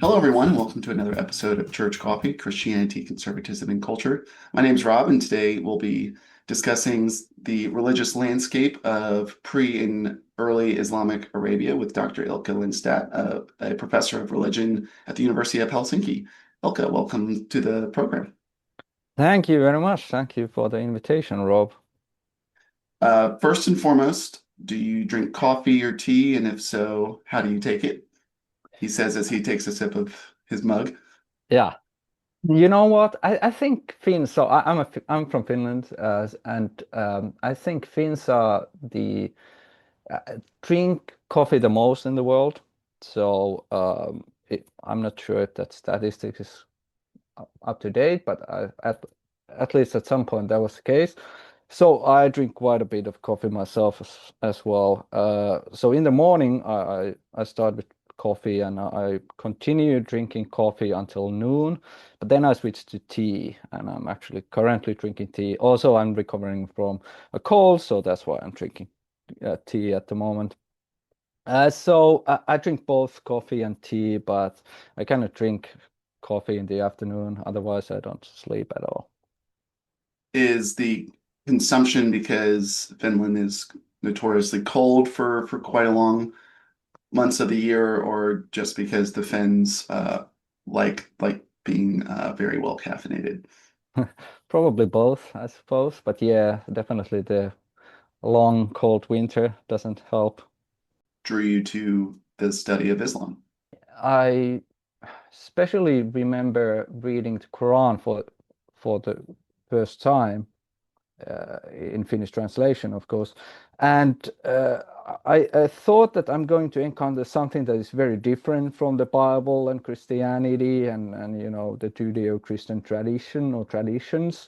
Hello, everyone. Welcome to another episode of Church Coffee, Christianity, Conservatism, and Culture. My name is Rob, and today we'll be discussing the religious landscape of pre and early Islamic Arabia with Dr. Ilkka Lindstedt, a professor of religion at the University of Helsinki. Ilkka, welcome to the program. Thank you very much. Thank you for the invitation, Rob. First and foremost, do you drink coffee or tea? And if so, how do you take it? He says as he takes a sip of his mug. Yeah. You know what? I think Finns. I'm from Finland, and I think Finns are the drink coffee the most in the world. So I'm not sure if that statistics is up to date, but at least at some point that was the case. So I drink quite a bit of coffee myself as well. So in the morning, I start with coffee and I continue drinking coffee until noon. But then I switch to tea, and I'm actually currently drinking tea. Also, I'm recovering from a cold, so that's why I'm drinking tea at the moment. I drink both coffee and tea, but I cannot drink coffee in the afternoon. Otherwise, I don't sleep at all. Is the consumption because Finland is notoriously cold for quite a long months of the year, or just because the Finns like being very well caffeinated? Probably both, I suppose. But yeah, definitely the long cold winter doesn't help. Drew you to the study of Islam? I especially remember reading the Quran for the first time in Finnish translation, of course. And I thought that I'm going to encounter something that is very different from the Bible and Christianity and the Judeo-Christian tradition or traditions.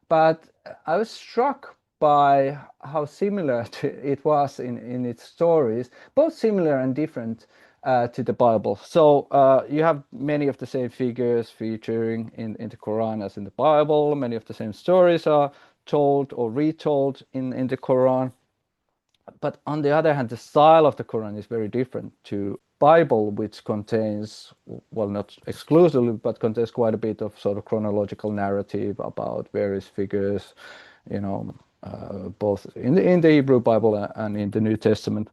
But I was struck by how similar it was in its stories, both similar and different to the Bible. So you have many of the same figures featuring in the Quran as in the Bible. Many of the same stories are told or retold in the Quran. But on the other hand, the style of the Quran is very different to Bible, which contains, well, not exclusively, but contains quite a bit of sort of chronological narrative about various figures, both in the Hebrew Bible and in the New Testament.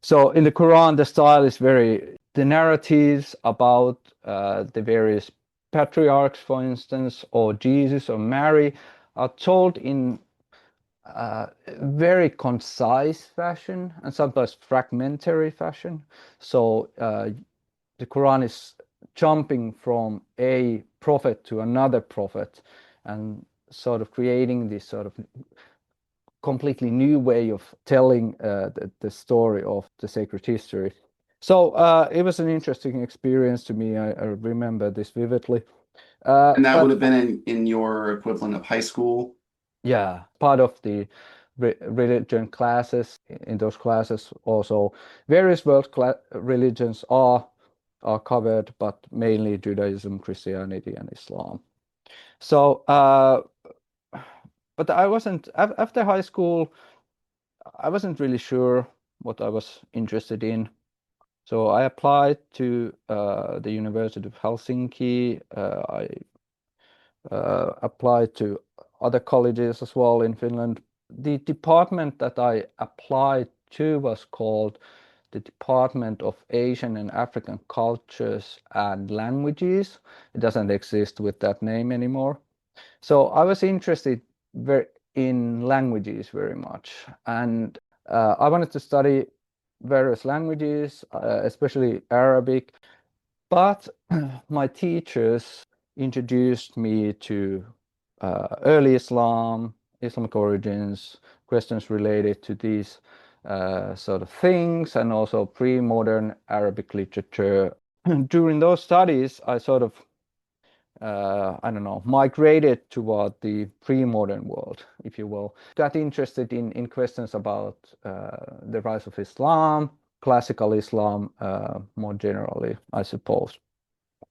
So in the Quran, the style is the narratives about the various patriarchs, for instance, or Jesus or Mary, are told in very concise fashion and sometimes fragmentary fashion. So the Quran is jumping from a prophet to another prophet and sort of creating this sort of completely new way of telling the story of the sacred history. So it was an interesting experience to me. I remember this vividly. And that would But have been in your equivalent of high school. yeah, part of the religion classes. In those classes, also various religions are covered, but mainly Judaism, Christianity, and Islam. So, but I wasn't after high school. I wasn't really sure what I was interested in. So I applied to the University of Helsinki. I applied to other colleges as well in Finland. The department that I applied to was called the Department of Asian and African Cultures and Languages. It doesn't exist with that name anymore. So I was interested in languages very much, and I wanted to study various languages, especially Arabic. But my teachers introduced me to early Islam, Islamic origins, questions related to these sort of things, and also pre-modern Arabic literature. During those studies, I sort of, I don't know, migrated toward the pre-modern world, if you will. Got interested in questions about the rise of Islam, classical Islam more generally, I suppose.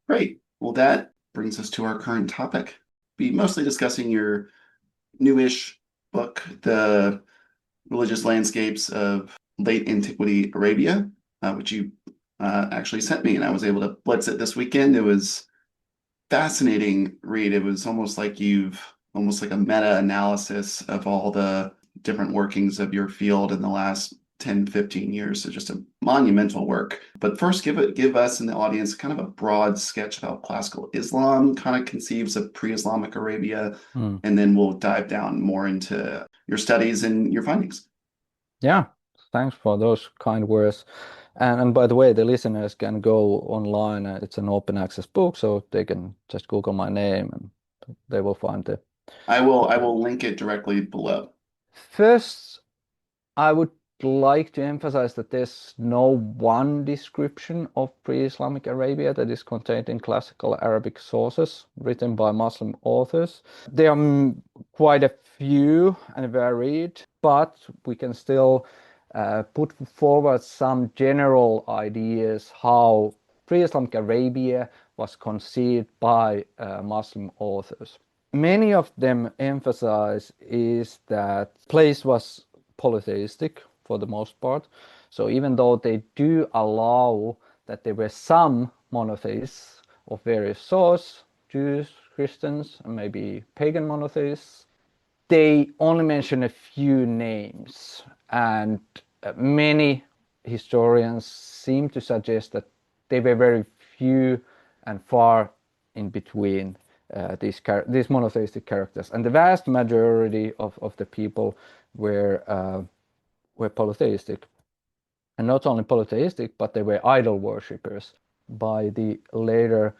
Great. Well, that brings us to our current topic. Be mostly discussing your newish book, The Religious Landscapes of Late Antiquity Arabia, which you actually sent me, and I was able to blitz it this weekend. It was fascinating read. It was almost like a meta-analysis of all the different workings of your field in the last 10, 15 years. So just a monumental work. But first, give us and the audience kind of a broad sketch about classical Islam, kind of conceives of pre-Islamic Arabia, Mm. and then we'll dive down more into your studies and your findings. Yeah, thanks for those kind words. And by the way, the listeners can go online. It's an open access book, so they can just Google my name and they will find the. I will link it directly below. First, I would like to emphasize that there's no one description of pre-Islamic Arabia that is contained in classical Arabic sources written by Muslim authors. There are quite a few and varied, but we can still put forward some general ideas how pre-Islamic Arabia was conceived by Muslim authors. Many of them emphasize is that place was polytheistic for the most part. So even though they do allow that there were some monotheists of various sorts, Jews, Christians, and maybe pagan monotheists, they only mention a few names, and many historians seem to suggest that they were very few and far in between these monotheistic characters, and the vast majority of the people were polytheistic, and not only polytheistic, but they were idol worshippers by the later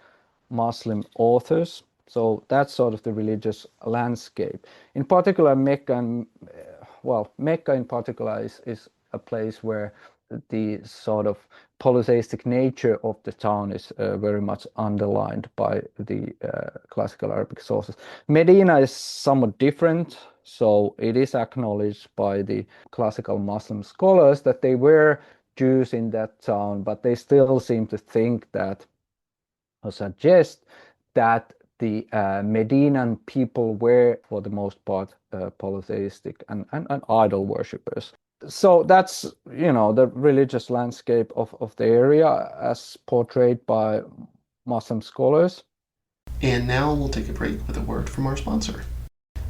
Muslim authors. So that's sort of the religious landscape. In particular, Mecca in particular is a place where the sort of polytheistic nature of the town is very much underlined by the classical Arabic sources. Medina is somewhat different, so it is acknowledged by the classical Muslim scholars that they were Jews in that town, but they still seem to think that or suggest that the Medinan people were, for the most part, polytheistic and idol worshippers. So that's, the religious landscape of the area as portrayed by Muslim scholars. And now we'll take a break with a word from our sponsor.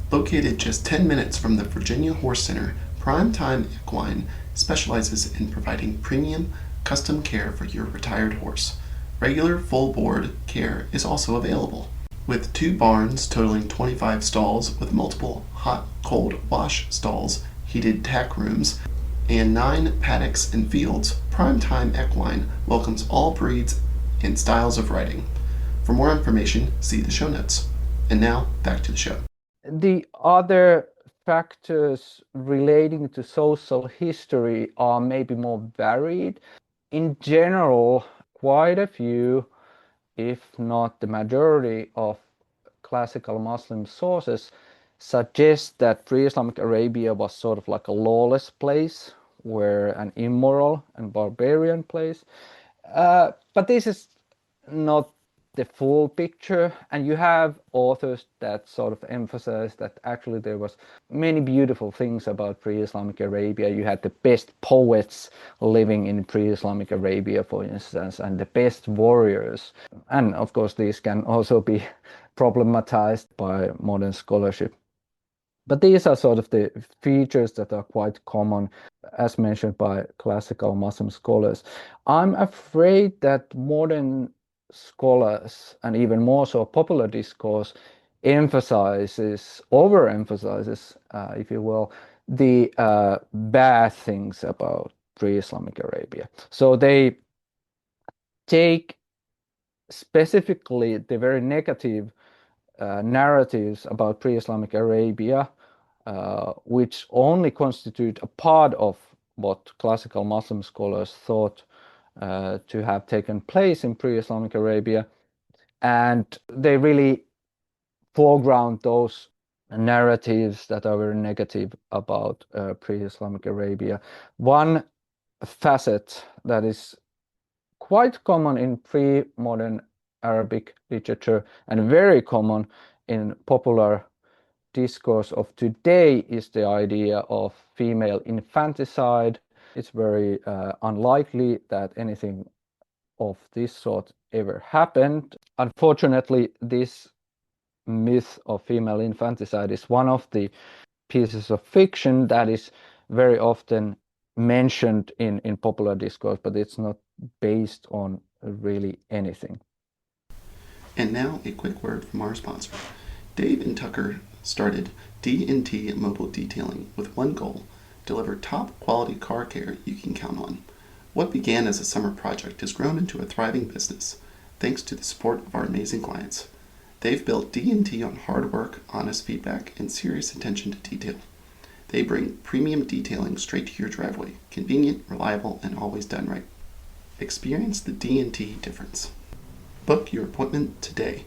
Located just 10 minutes from the Virginia Horse Center, Primetime Equine specializes in providing premium, custom care for your retired horse. Regular full board care is also available. With 2 barns totaling 25 stalls with multiple hot cold wash stalls, heated tack rooms, and 9 paddocks and fields, Primetime Equine welcomes all breeds and styles of riding. For more information, see the show notes. And now, back to the show. The other factors relating to social history are maybe more varied. In general, quite a few, if not the majority, of classical Muslim sources suggest that pre-Islamic Arabia was sort of like a lawless place, where an immoral and barbarian place. But this is not the full picture, and you have authors that sort of emphasize that actually there was many beautiful things about pre-Islamic Arabia. You had the best poets living in pre-Islamic Arabia, for instance, and the best warriors. And of course, these can also be problematized by modern scholarship. But these are sort of the features that are quite common, as mentioned by classical Muslim scholars. I'm afraid that modern scholars, and even more so popular discourse, overemphasizes, if you will, the bad things about pre-Islamic Arabia. So they take specifically the very negative narratives about pre-Islamic Arabia, which only constitute a part of what classical Muslim scholars thought to have taken place in pre-Islamic Arabia, and they really foreground those narratives that are very negative about pre-Islamic Arabia. One facet that is quite common in pre-modern Arabic literature and very common in popular discourse of today is the idea of female infanticide. It's very unlikely that anything of this sort ever happened. Unfortunately, this myth of female infanticide is one of the pieces of fiction that is very often mentioned in popular discourse, but it's not based on really anything. And now a quick word from our sponsor. Dave and Tucker started D&T Mobile Detailing with one goal: deliver top quality car care you can count on. What began as a summer project has grown into a thriving business, thanks to the support of our amazing clients. They've built D&T on hard work, honest feedback, and serious attention to detail. They bring premium detailing straight to your driveway, convenient, reliable, and always done right. Experience the D&T difference. Book your appointment today.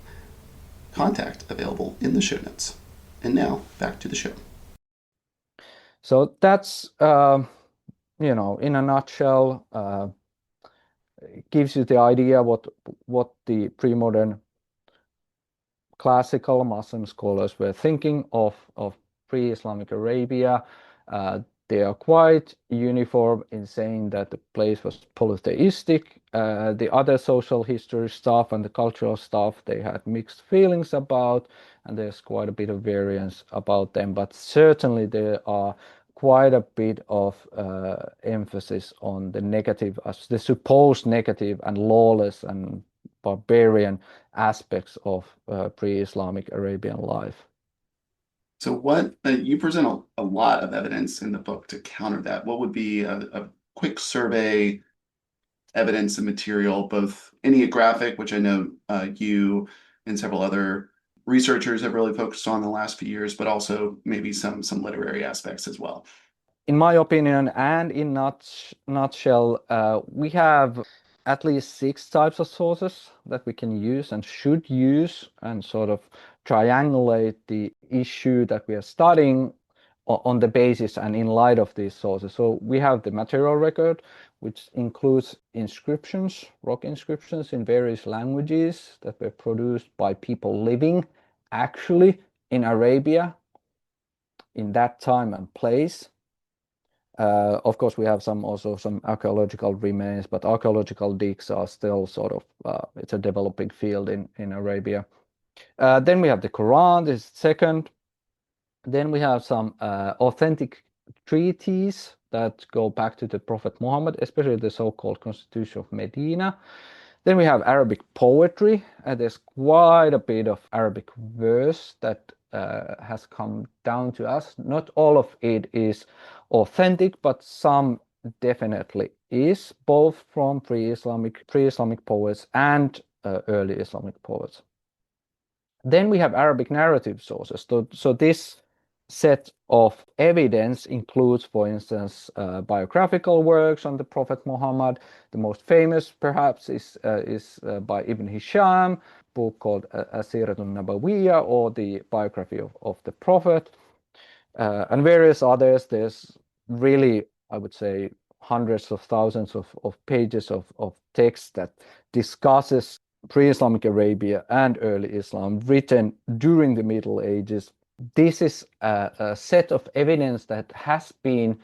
Contact available in the show notes. And now, back to the show. So that's, in a nutshell, gives you the idea what the pre-modern classical Muslim scholars were thinking of pre-Islamic Arabia. They are quite uniform in saying that the place was polytheistic. The other social history stuff and the cultural stuff they had mixed feelings about, and there's quite a bit of variance about them. But certainly there are quite a bit of emphasis on the negative, the supposed negative and lawless and barbarian aspects of pre-Islamic Arabian life. So, what you present a lot of evidence in the book to counter that. What would be a quick survey evidence and material, both enneagraphic, which I know you and several other researchers have really focused on the last few years, but also maybe some literary aspects as well? In my opinion, and in nutshell, we have at least 6 types of sources that we can use and should use and sort of triangulate the issue that we are studying on the basis and in light of these sources. So we have the material record, which includes inscriptions, rock inscriptions in various languages that were produced by people living actually in Arabia in that time and place. Of course, we have also some archaeological remains, but archaeological digs are still sort of, it's a developing field in Arabia. Then we have the Quran, this is second. Then we have some authentic treaties that go back to the Prophet Muhammad, especially the so-called Constitution of Medina. Then we have Arabic poetry. There's quite a bit of Arabic verse that has come down to us. Not all of it is authentic, but some definitely is, both from pre-Islamic poets and early Islamic poets. Then we have Arabic narrative sources. So this set of evidence includes, for instance, biographical works on the Prophet Muhammad. The most famous, perhaps, is by Ibn Hisham, book called Asiratun Nabawiyya, or the biography of the Prophet, and various others. There's really, I would say, hundreds of thousands of pages of text that discusses pre-Islamic Arabia and early Islam, written during the Middle Ages. This is a set of evidence that has been,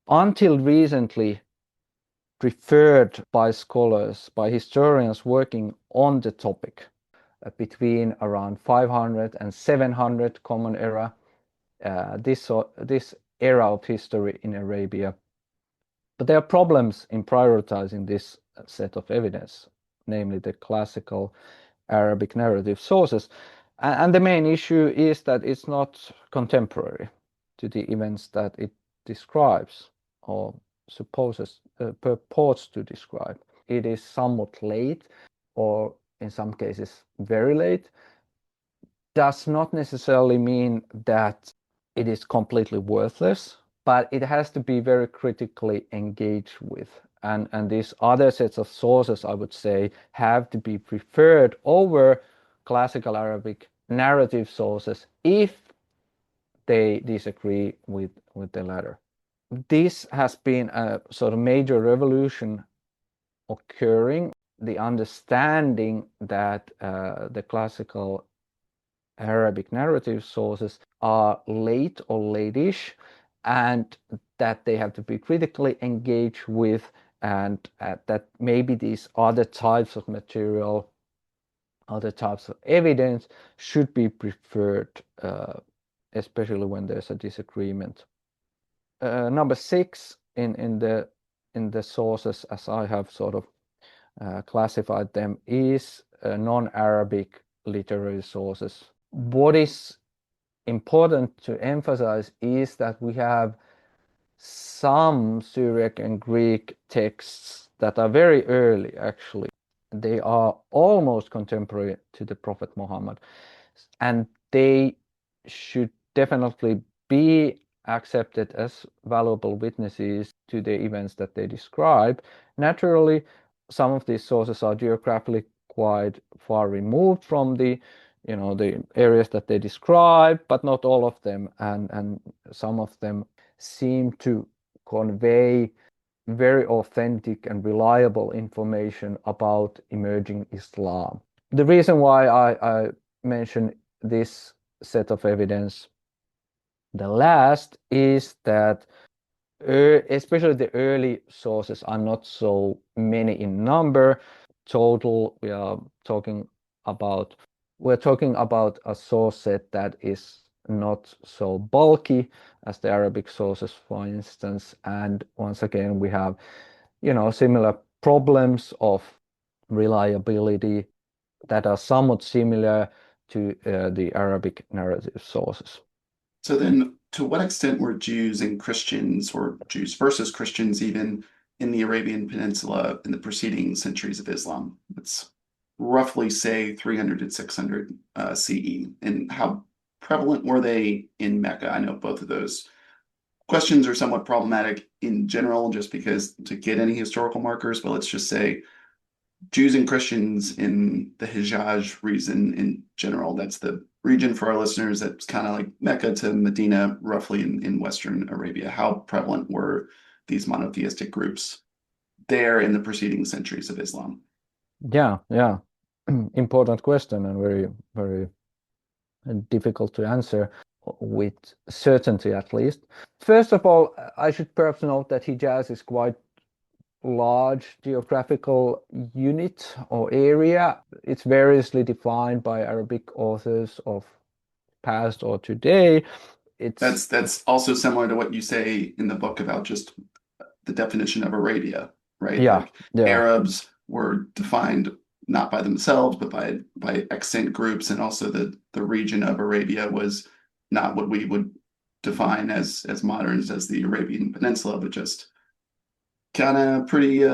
until recently, preferred by scholars, by historians working on the topic between around 500 and 700 Common Era, this era of history in Arabia. But there are problems in prioritizing this set of evidence, namely the classical Arabic narrative sources. And the main issue is that it's not contemporary to the events that it describes or purports to describe. It is somewhat late, or in some cases very late. Does not necessarily mean that it is completely worthless, but it has to be very critically engaged with. And these other sets of sources, I would say, have to be preferred over classical Arabic narrative sources if they disagree with the latter. This has been a sort of major revolution occurring, the understanding that the classical Arabic narrative sources are late or late-ish, and that they have to be critically engaged with and that maybe these other types of material, other types of evidence should be preferred, especially when there's a disagreement. Number 6 in the sources, as I have sort of classified them, is non-Arabic literary sources. What is important to emphasize is that we have some Syriac and Greek texts that are very early, actually. They are almost contemporary to the Prophet Muhammad, and they should definitely be accepted as valuable witnesses to the events that they describe. Naturally, some of these sources are geographically quite far removed from the areas that they describe, but not all of them, and some of them seem to convey very authentic and reliable information about emerging Islam. The reason why I mention this set of evidence the last is that especially the early sources are not so many in number. Total, we're talking about a source set that is not so bulky as the Arabic sources, for instance. And once again, we have, similar problems of reliability that are somewhat similar to the Arabic narrative sources. So then, to what extent were Jews and Christians, or Jews versus Christians even, in the Arabian Peninsula in the preceding centuries of Islam? Let's roughly say 300 to 600 CE. And how prevalent were they in Mecca? I know both of those questions are somewhat problematic in general, just because to get any historical markers, but let's just say Jews and Christians in the Hijaz region in general. That's the region for our listeners that's kind of like Mecca to Medina, roughly in Western Arabia. How prevalent were these monotheistic groups there in the preceding centuries of Islam? Yeah. Important question, and very, very difficult to answer with certainty, at least. First of all, I should perhaps note that Hijaz is quite large geographical unit or area. It's variously defined by Arabic authors of past or today. That's also similar to what you say in the book about just the definition of Arabia, right? Yeah, Like yeah, Arabs were defined not by themselves, but by extant groups, and also the region of Arabia was not what we would define as moderns as the Arabian Peninsula, but just kind of pretty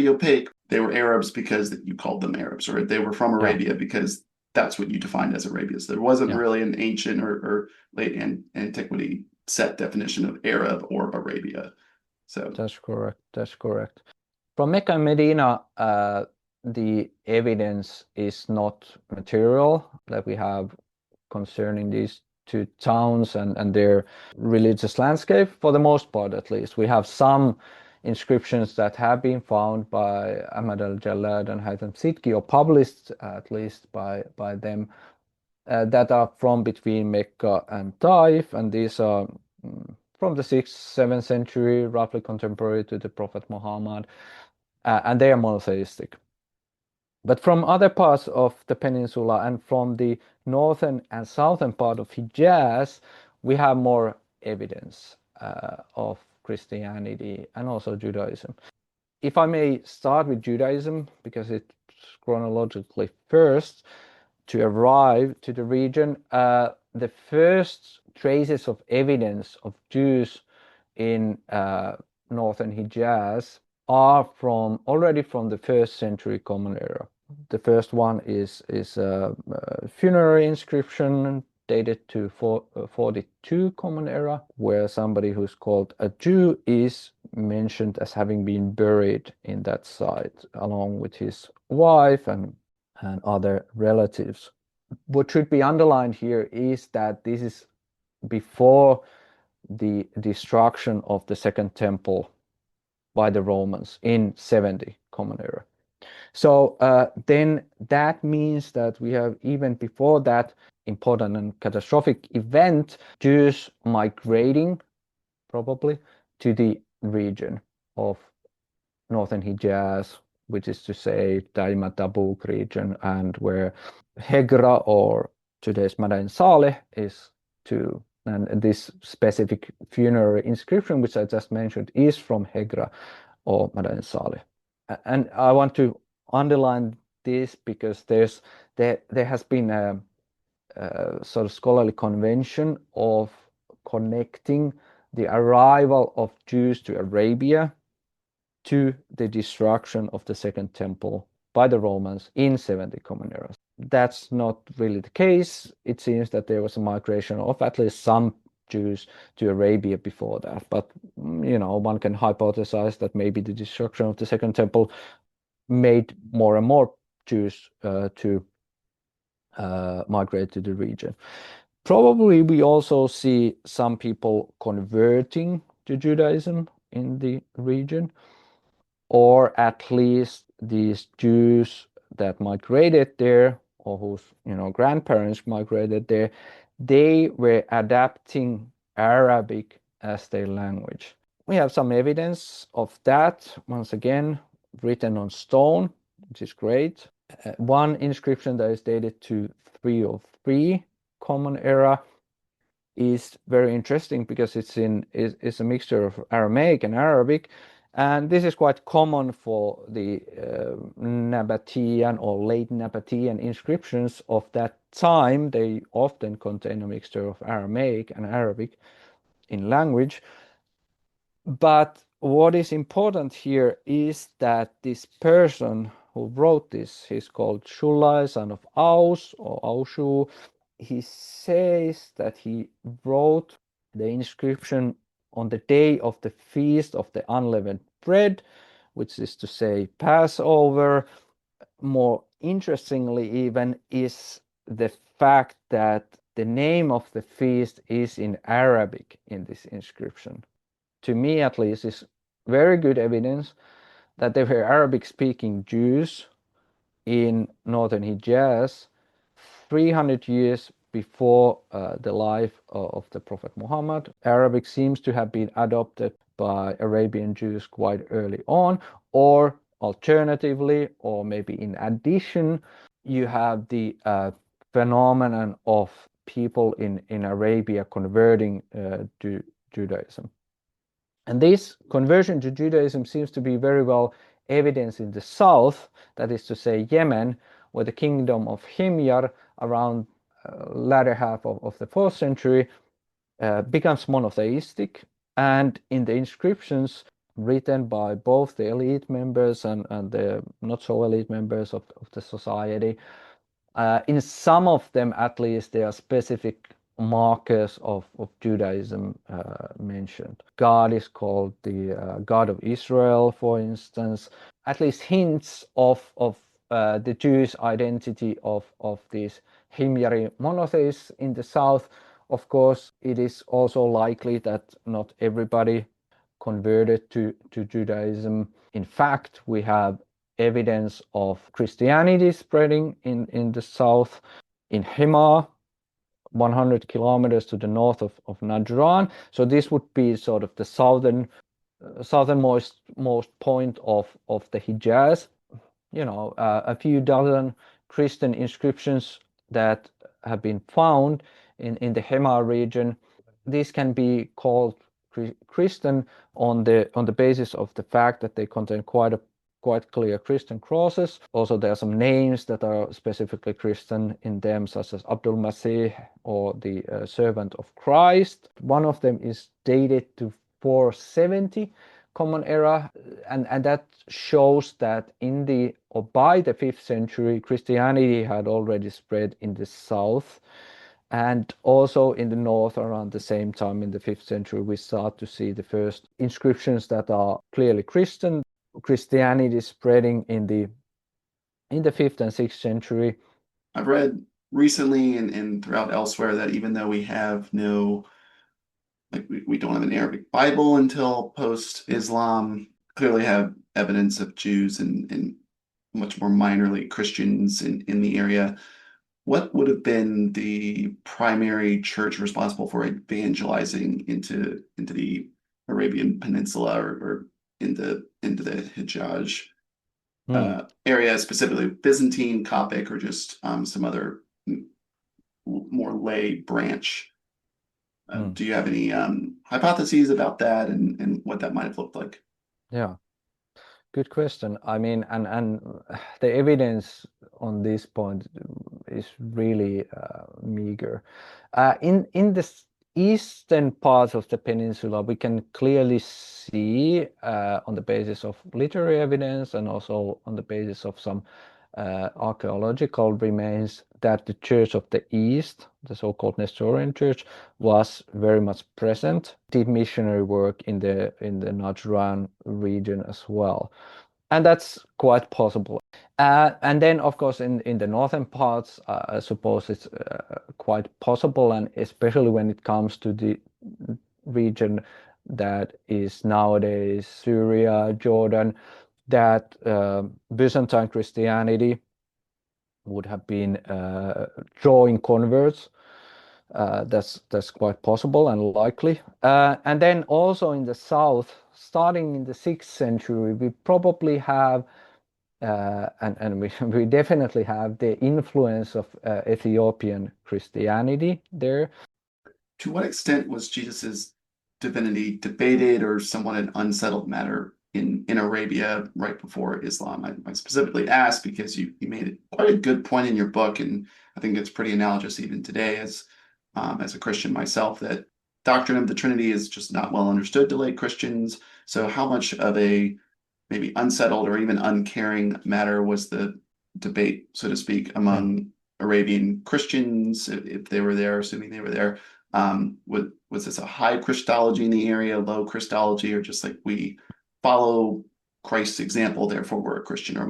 opaque. They were Arabs because you called them Arabs, or they were from yeah, Arabia because that's what you defined as Arabia. So there wasn't yeah. really an ancient or late antiquity set definition of Arab or Arabia. So That's correct. That's correct. From Mecca and Medina, the evidence is not material that we have concerning these two towns and their religious landscape, for the most part at least. We have some inscriptions that have been found by Ahmad al-Jallad and Haytham Sidki, or published at least by them, that are from between Mecca and Taif, and these are from the 6th, 7th century, roughly contemporary to the Prophet Muhammad, and they are monotheistic. But from other parts of the peninsula and from the northern and southern part of Hijaz, we have more evidence of Christianity and also Judaism. If I may start with Judaism, because it's chronologically first to arrive to the region, the first traces of evidence of Jews in northern Hijaz are already from the 1st century Common Era. The first one is a funerary inscription dated to 42 Common Era, where somebody who's called a Jew is mentioned as having been buried in that site, along with his wife and other relatives. What should be underlined here is that this is before the destruction of the Second Temple by the Romans in 70 Common Era. So then that means that we have, even before that important and catastrophic event, Jews migrating probably to the region of northern Hijaz, which is to say Daima Tabuk region, and where Hegra or today's Madain Saleh is to, and this specific funerary inscription, which I just mentioned, is from Hegra or Madain Saleh. And I want to underline this because there has been a sort of scholarly convention of connecting the arrival of Jews to Arabia to the destruction of the Second Temple by the Romans in 70 Common Era. That's not really the case. It seems that there was a migration of at least some Jews to Arabia before that. But, one can hypothesize that maybe the destruction of the Second Temple made more and more Jews to migrate to the region. Probably we also see some people converting to Judaism in the region, or at least these Jews that migrated there, or whose grandparents migrated there, they were adapting Arabic as their language. We have some evidence of that, once again, written on stone, which is great. One inscription that is dated to 303 Common Era is very interesting because it's a mixture of Aramaic and Arabic, and this is quite common for the Nabatean or late Nabatean inscriptions of that time. They often contain a mixture of Aramaic and Arabic in language. But what is important here is that this person who wrote this, he's called Shulai, son of Aus or Aushu. He says that he wrote the inscription on the day of the feast of the unleavened bread, which is to say Passover. More interestingly even is the fact that the name of the feast is in Arabic in this inscription. To me at least, is very good evidence that there were Arabic-speaking Jews in northern Hijaz 300 years before the life of the Prophet Muhammad. Arabic seems to have been adopted by Arabian Jews quite early on, or alternatively, or maybe in addition, you have the phenomenon of people in Arabia converting to Judaism. And this conversion to Judaism seems to be very well evidenced in the south, that is to say Yemen, where the kingdom of Himyar around latter half of the 4th century becomes monotheistic. And in the inscriptions written by both the elite members and the not so elite members of the society, in some of them at least there are specific markers of Judaism mentioned. God is called the God of Israel, for instance. At least hints of the Jewish identity of these Himyari monotheists in the south. Of course, it is also likely that not everybody converted to Judaism. In fact, we have evidence of Christianity spreading in the south, in Himar, 100 kilometers to the north of Najran. So this would be sort of the southernmost point of the Hijaz. A few dozen Christian inscriptions that have been found in the Himar region. These can be called Christian on the basis of the fact that they contain quite clear Christian crosses. Also, there are some names that are specifically Christian in them, such as Abdul Masih or the servant of Christ. One of them is dated to 470 Common Era, and that shows that by the 5th century, Christianity had already spread in the south. And also in the north, around the same time in the 5th century, we start to see the first inscriptions that are clearly Christian. Christianity spreading in the 5th and 6th century. I've read recently and throughout elsewhere that even though we have we don't have an Arabic Bible until post-Islam, clearly have evidence of Jews and much more minorly Christians in the area. What would have been the primary church responsible for evangelizing into the Arabian Peninsula or into the Hijaz Hmm. area, specifically Byzantine, Coptic, or just some other more lay branch. Hmm. Do you have any hypotheses about that and what that might have looked like? Yeah. Good question. I mean, and the evidence on this point is really meager. In the eastern parts of the peninsula, we can clearly see, on the basis of literary evidence and also on the basis of some archaeological remains, that the Church of the East, the so-called Nestorian Church, was very much present, did missionary work in the Najran region as well. And that's quite possible. And then, of course, in the northern parts, I suppose it's quite possible, and especially when it comes to the region that is nowadays Syria, Jordan, that Byzantine Christianity would have been drawing converts. That's quite possible and likely. And then also in the south, starting in the 6th century, we probably have, and we definitely have the influence of Ethiopian Christianity there. To what extent was Jesus's divinity debated or somewhat an unsettled matter in Arabia right before Islam? I specifically asked because you made quite a good point in your book, and I think it's pretty analogous even today as a Christian myself, that doctrine of the Trinity is just not well understood to lay Christians. So how much of a maybe unsettled or even uncaring matter was the debate, so to speak, Yeah. among Arabian Christians, if they were there, assuming they were there? Was this a high Christology in the area, low Christology, or just like we follow Christ's example, therefore we're a Christian, or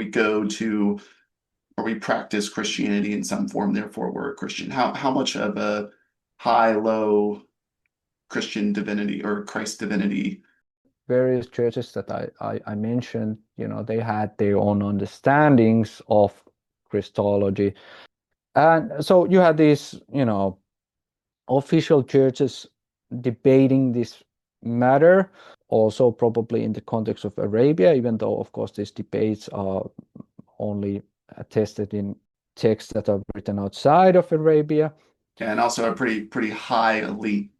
we practice Christianity in some form, therefore we're a Christian? How much of a high, low Christian divinity or Christ divinity? Various churches that I mentioned, they had their own understandings of Christology. And so you had these, official churches debating this matter, also probably in the context of Arabia, even though, of course, these debates are only attested in texts that are written outside of Arabia. And also a pretty high elite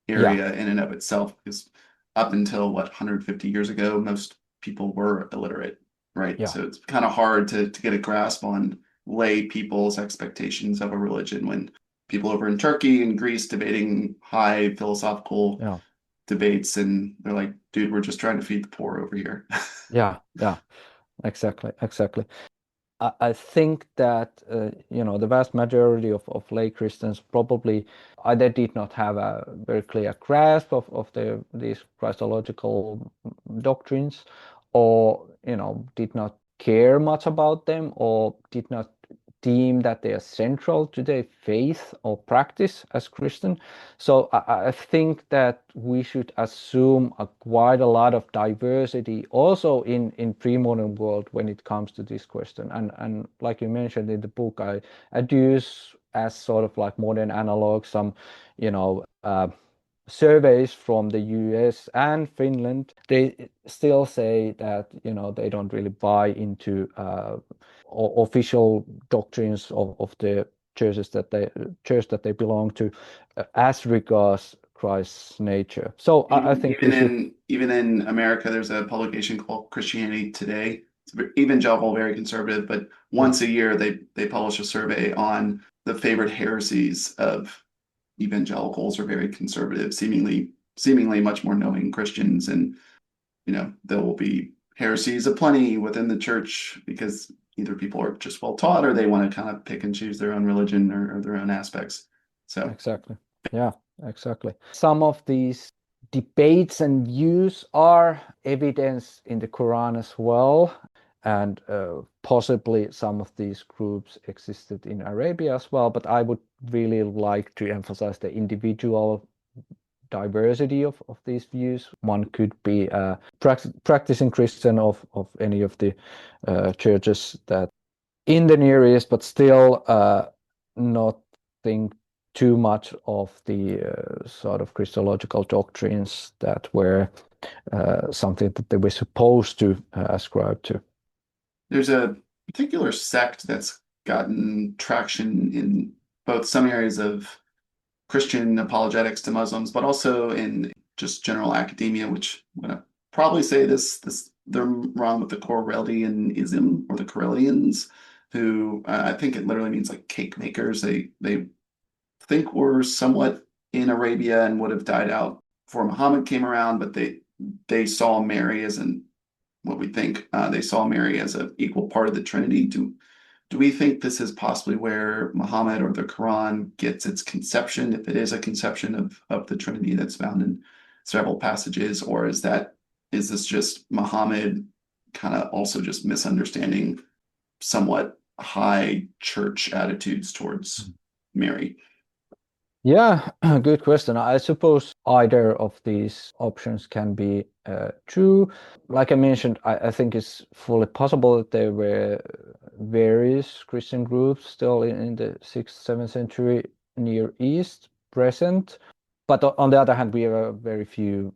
Yeah, area in and of itself, because up until what, 150 years ago, most people were illiterate, right? yeah, So it's kind of hard to get a grasp on lay people's expectations of a religion when people over in Turkey and Greece debating high philosophical yeah, debates, and they're like, dude, we're just trying to feed the poor over here. yeah, exactly, exactly. I think that the vast majority of lay Christians probably either did not have a very clear grasp of these Christological doctrines, or did not care much about them, or did not deem that they are central to their faith or practice as Christian. So I think that we should assume quite a lot of diversity also in pre-modern world when it comes to this question. And like you mentioned in the book, I adduce as sort of like modern analog some, surveys from the US and Finland. They still say that they don't really buy into official doctrines of the church that they belong to, as regards Christ's nature. So I Even think we should. even in America, there's a publication called Christianity Today. It's evangelical, very conservative, but Yeah, once a year they publish a survey on the favorite heresies of evangelicals, or very conservative, seemingly much more knowing Christians. And there will be heresies aplenty within the church because either people are just well taught, or they want to kind of pick and choose their own religion, or their own aspects. So exactly. Yeah, exactly. Some of these debates and views are evidence in the Quran as well, and possibly some of these groups existed in Arabia as well. But I would really like to emphasize the individual diversity of these views. One could be a practicing Christian of any of the churches that in the Near East, but still not think too much of the sort of Christological doctrines that were something that they were supposed to ascribe to. There's a particular sect that's gotten traction in both some areas of Christian apologetics to Muslims, but also in just general academia, which I'm going to probably say this they're wrong with the Correllianism or the Correllians, who I think it literally means like cake makers. They think were somewhat in Arabia and would have died out before Muhammad came around, but they saw Mary as an what we think they saw Mary as an equal part of the Trinity. Do we think this is possibly where Muhammad or the Quran gets its conception, if it is a conception of the Trinity that's found in several passages, or is this just Muhammad kind of also just misunderstanding somewhat high church attitudes towards Mary? Yeah, good question. I suppose either of these options can be true. Like I mentioned, I think it's fully possible that there were various Christian groups still in the 6th, 7th century Near East present. But on the other hand, we have very few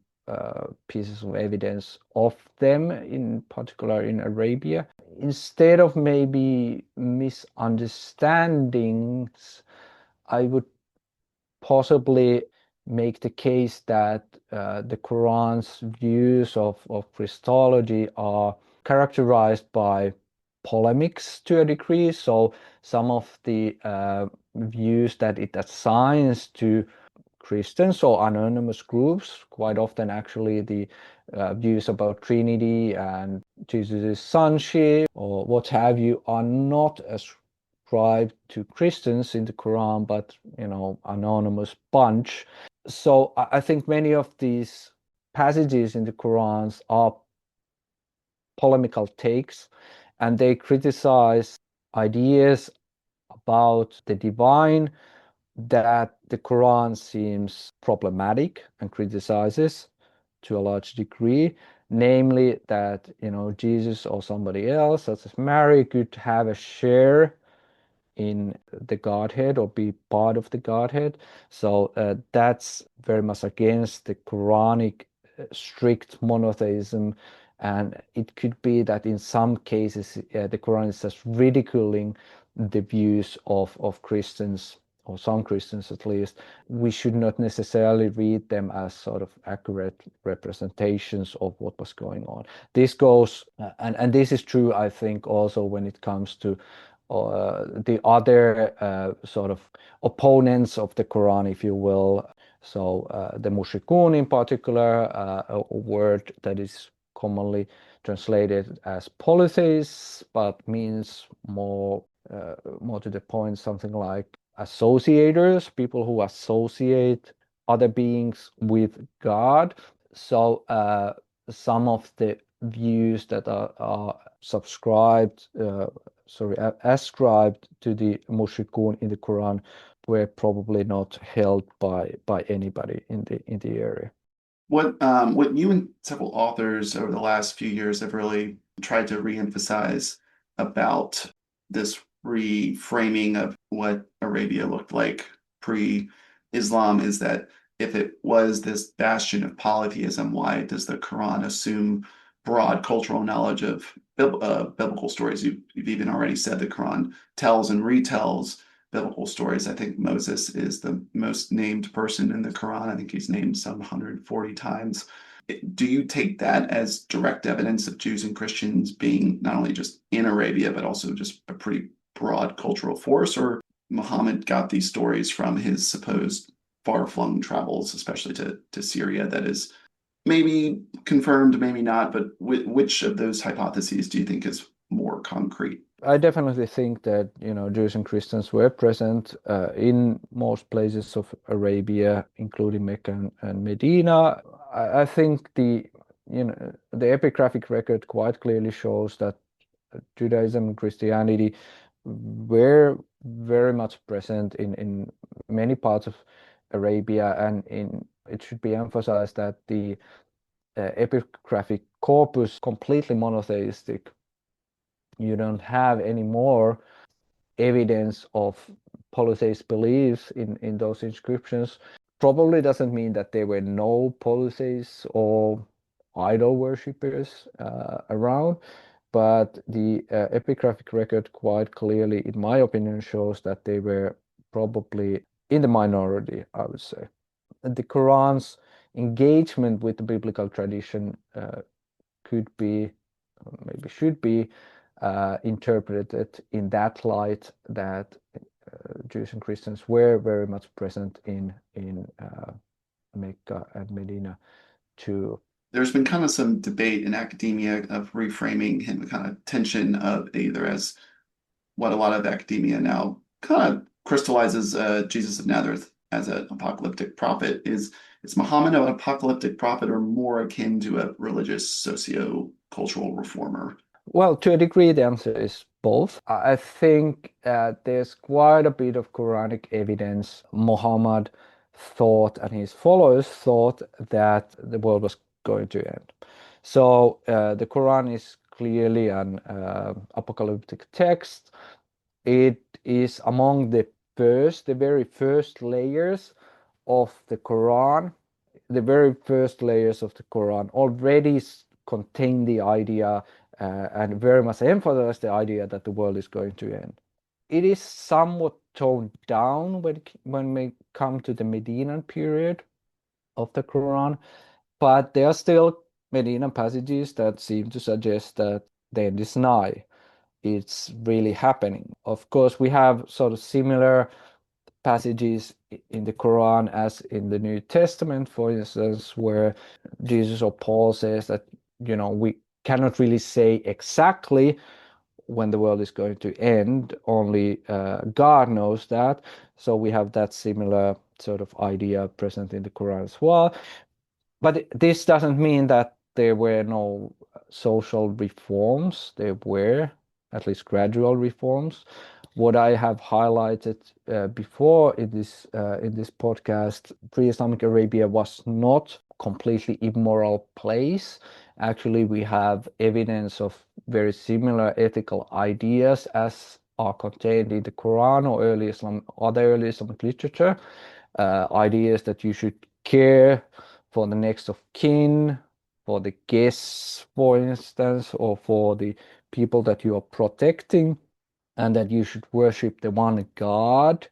pieces of evidence of them, in particular in Arabia. Instead of maybe misunderstandings, I would possibly make the case that the Quran's views of Christology are characterized by polemics to a degree. So some of the views that it assigns to Christians or anonymous groups, quite often actually the views about Trinity and Jesus' sonship or what have you, are not ascribed to Christians in the Quran, but anonymous bunch. So I think many of these passages in the Qurans are polemical takes, and they criticize ideas about the divine that the Quran seems problematic and criticizes to a large degree, namely that Jesus or somebody else, such as Mary, could have a share in the Godhead or be part of the Godhead. So that's very much against the Quranic strict monotheism. And it could be that in some cases the Quran is just ridiculing the views of Christians, or some Christians at least. We should not necessarily read them as sort of accurate representations of what was going on. This goes, and this is true, I think, also when it comes to the other sort of opponents of the Quran, if you will. So the mushrikun in particular, a word that is commonly translated as polytheists, but means more to the point, something like associators, people who associate other beings with God. So some of the views that are ascribed to the mushrikun in the Quran were probably not held by anybody in the area. What you and several authors over the last few years have really tried to reemphasize about this reframing of what Arabia looked like pre-Islam is that if it was this bastion of polytheism, why does the Quran assume broad cultural knowledge of biblical stories? You've even already said the Quran tells and retells biblical stories. I think Moses is the most named person in the Quran. I think he's named some 140 times. Do you take that as direct evidence of Jews and Christians being not only just in Arabia, but also just a pretty broad cultural force? Or Muhammad got these stories from his supposed far-flung travels, especially to Syria, that is maybe confirmed, maybe not, but which of those hypotheses do you think is more concrete? I definitely think that Jews and Christians were present in most places of Arabia, including Mecca and Medina. I think the epigraphic record quite clearly shows that Judaism and Christianity were very much present in many parts of Arabia, and it should be emphasized that the epigraphic corpus completely monotheistic. You don't have any more evidence of polytheist beliefs in those inscriptions. Probably doesn't mean that there were no polytheists or idol worshippers around, but the epigraphic record quite clearly, in my opinion, shows that they were probably in the minority, I would say. The Quran's engagement with the biblical tradition could be, maybe should be, interpreted in that light, that Jews and Christians were very much present in Mecca and Medina too. There's been kind of some debate in academia of reframing him, kind of tension of either as what a lot of academia now kind of crystallizes Jesus of Nazareth as an apocalyptic prophet. Is Muhammad an apocalyptic prophet or more akin to a religious socio-cultural reformer? Well, to a degree, the answer is both. I think there's quite a bit of Quranic evidence. Muhammad thought, and his followers thought, that the world was going to end. So the Quran is clearly an apocalyptic text. It is among the very first layers of the Quran. The very first layers of the Quran already contain the idea and very much emphasize the idea that the world is going to end. It is somewhat toned down when we come to the Medinan period of the Quran, but there are still Medinan passages that seem to suggest that the end is nigh. It's really happening. Of course, we have sort of similar passages in the Quran as in the New Testament, for instance, where Jesus or Paul says that, we cannot really say exactly when the world is going to end, only God knows that. So we have that similar sort of idea present in the Quran as well. But this doesn't mean that there were no social reforms. There were at least gradual reforms. What I have highlighted before in this podcast, pre-Islamic Arabia was not completely immoral place. Actually, we have evidence of very similar ethical ideas as are contained in the Quran or other early Islamic literature. Ideas that you should care for the next of kin, for the guests, for instance, or for the people that you are protecting, and that you should worship the one God.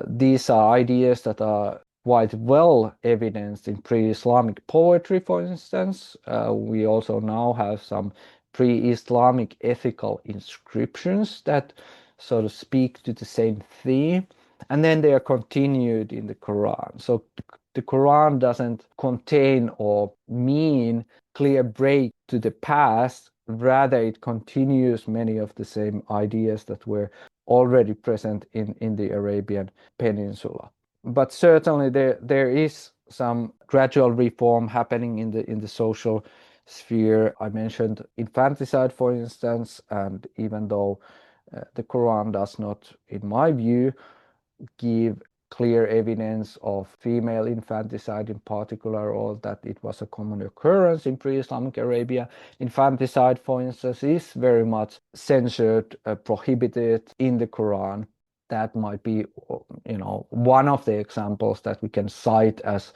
These are ideas that are quite well evidenced in pre-Islamic poetry, for instance. We also now have some pre-Islamic ethical inscriptions that sort of speak to the same theme, and then they are continued in the Quran. So the Quran doesn't contain or mean clear break to the past. Rather, it continues many of the same ideas that were already present in the Arabian Peninsula. But certainly there is some gradual reform happening in the social sphere. I mentioned infanticide, for instance, and even though the Quran does not, in my view, give clear evidence of female infanticide in particular, or that it was a common occurrence in pre-Islamic Arabia. Infanticide, for instance, is very much censored, prohibited in the Quran. That might be, one of the examples that we can cite as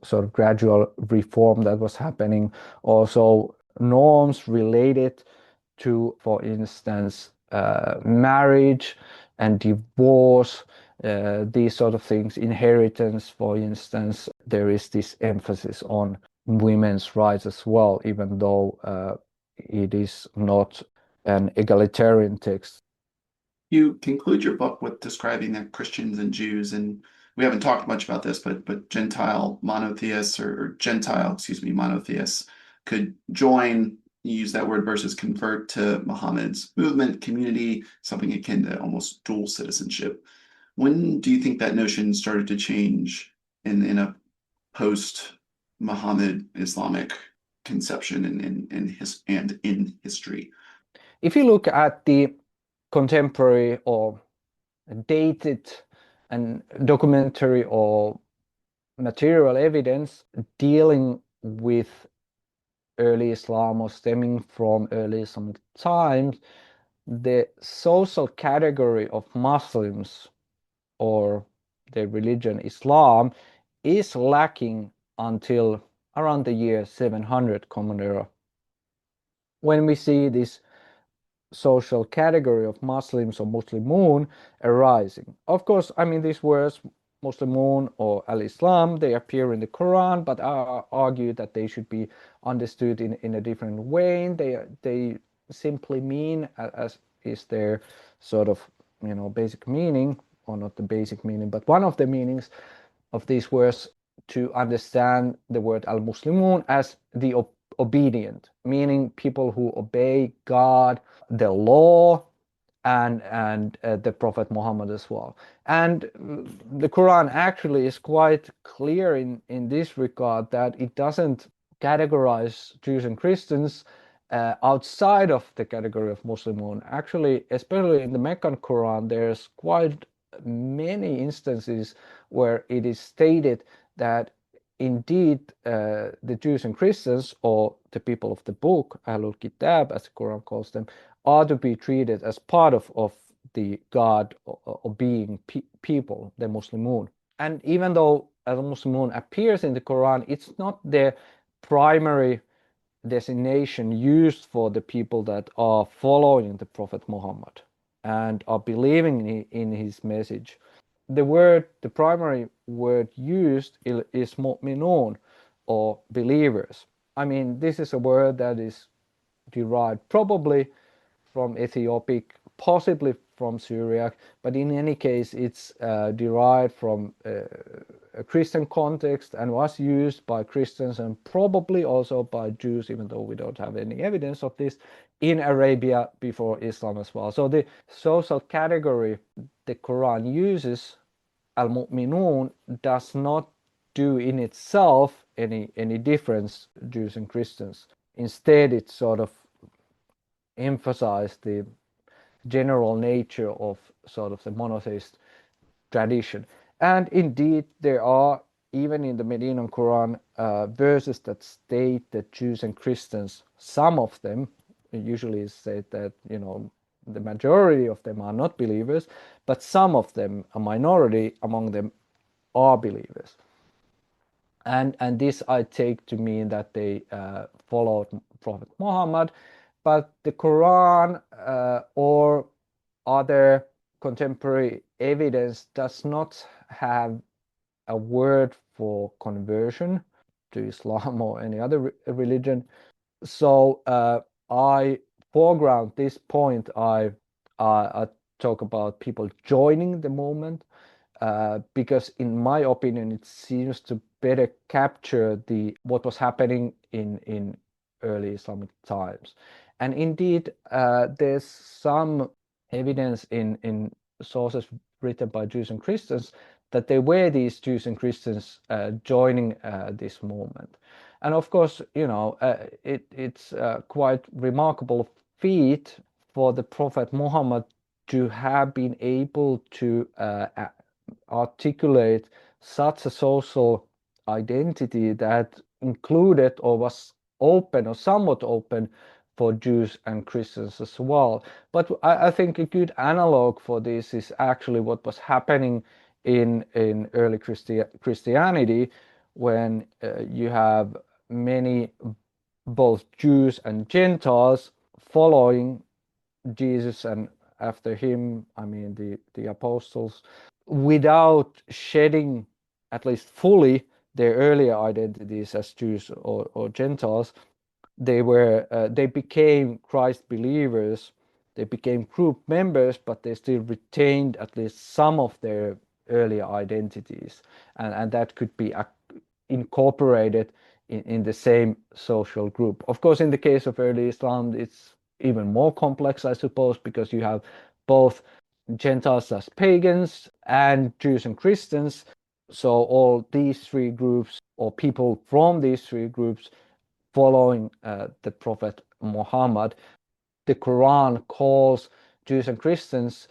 sort of gradual reform that was happening. Also, norms related to, for instance, marriage and divorce, these sort of things, inheritance, for instance, there is this emphasis on women's rights as well, even though it is not an egalitarian text. You conclude your book with describing that Christians and Jews, and we haven't talked much about this, but Gentile monotheists or Gentile, monotheists could join, use that word, versus convert to Muhammad's movement, community, something akin to almost dual citizenship. When do you think that notion started to change in a post-Muhammad Islamic conception and in history? If you look at the contemporary or dated and documentary or material evidence dealing with early Islam or stemming from early Islamic times, the social category of Muslims or their religion Islam is lacking until around the year 700 Common Era, when we see this social category of Muslims or Muslimun arising. Of course, I mean, these words Muslimun or Al-Islam, they appear in the Quran, but I argue that they should be understood in a different way. They simply mean, as is their sort of, basic meaning, or not the basic meaning, but one of the meanings of these words, to understand the word Al-Muslimun as the obedient, meaning people who obey God, the law, and the Prophet Muhammad as well. And the Quran actually is quite clear in this regard, that it doesn't categorize Jews and Christians outside of the category of Muslimun. Actually, especially in the Meccan Quran, there's quite many instances where it is stated that indeed the Jews and Christians, or the people of the book, Ahlul Kitab, as the Quran calls them, are to be treated as part of the God or being people, the Muslimun. And even though al-Muslimun appears in the Quran, it's not the primary designation used for the people that are following the Prophet Muhammad and are believing in his message. The primary word used is mu'minun, or believers. I mean, this is a word that is derived probably from Ethiopic, possibly from Syriac, but in any case, it's derived from a Christian context and was used by Christians and probably also by Jews, even though we don't have any evidence of this, in Arabia before Islam as well. So the social category the Quran uses, al-mu'minun, does not do in itself any difference, Jews and Christians. Instead, it sort of emphasize the general nature of sort of the monotheist tradition. And indeed, there are, even in the Medinan Quran, verses that state that Jews and Christians, some of them, usually say that, the majority of them are not believers, but some of them, a minority among them, are believers. And this I take to mean that they followed Prophet Muhammad, but the Quran or other contemporary evidence does not have a word for conversion to Islam or any other religion. So I foreground this point. I talk about people joining the movement because, in my opinion, it seems to better capture what was happening in early Islamic times. And indeed, there's some evidence in sources written by Jews and Christians that there were these Jews and Christians joining this movement. And of course, it's quite remarkable feat for the Prophet Muhammad to have been able to articulate such a social identity that included or was open or somewhat open for Jews and Christians as well. But I think a good analog for this is actually what was happening in early Christianity, when you have many both Jews and Gentiles following Jesus, and after him, I mean the apostles, without shedding, at least fully, their earlier identities as Jews or Gentiles. They became Christ believers. They became group members, but they still retained at least some of their earlier identities, and that could be incorporated in the same social group. Of course, in the case of early Islam, it's even more complex, I suppose, because you have both Gentiles as pagans and Jews and Christians. So all these three groups, or people from these three groups, following the Prophet Muhammad. The Quran calls Jews and Christians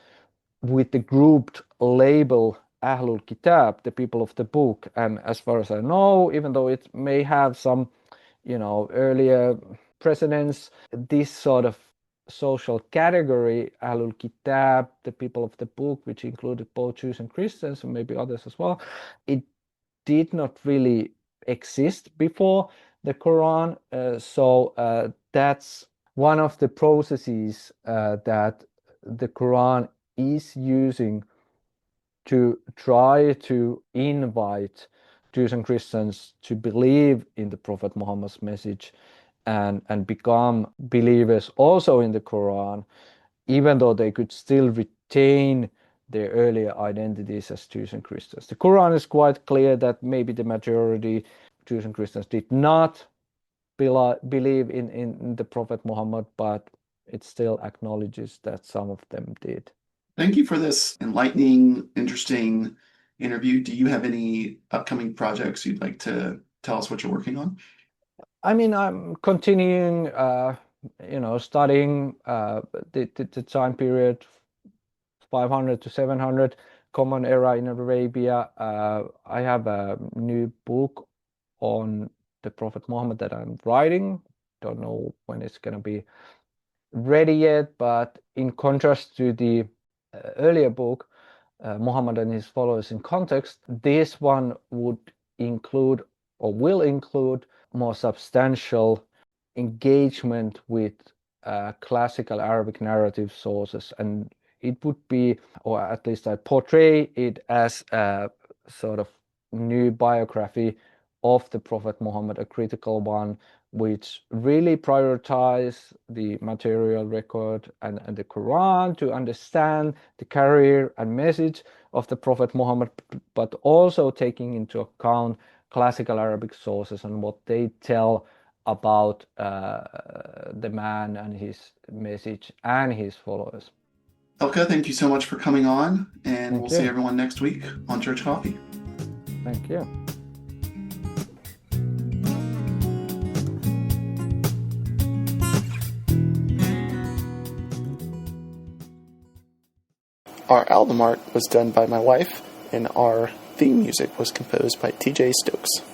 with the grouped label Ahlul Kitab, the people of the book. And as far as I know, even though it may have some, earlier precedents, this sort of social category, Ahlul Kitab, the people of the book, which included both Jews and Christians and maybe others as well, it did not really exist before the Quran. So that's one of the processes that the Quran is using to try to invite Jews and Christians to believe in the Prophet Muhammad's message and become believers also in the Quran, even though they could still retain their earlier identities as Jews and Christians. The Quran is quite clear that maybe the majority Jews and Christians did not believe in the Prophet Muhammad, but it still acknowledges that some of them did. Thank you for this enlightening, interesting interview. Do you have any upcoming projects you'd like to tell us what you're working on? I mean, I'm continuing, studying the time period 500 to 700 Common Era in Arabia. I have a new book on the Prophet Muhammad that I'm writing. Don't know when it's going to be ready yet, but in contrast to the earlier book, Muhammad and his followers in context, this one would include or will include more substantial engagement with classical Arabic narrative sources, and it would be, or at least I portray it as a sort of new biography of the Prophet Muhammad, a critical one, which really prioritize the material record and the Quran to understand the career and message of the Prophet Muhammad, but also taking into account classical Arabic sources and what they tell about the man and his message and his followers. Ilkka, thank you so much for coming on, and Thank we'll you. see everyone next week on Church Coffee. Thank you. Our album art was done by my wife, and our theme music was composed by TJ Stokes.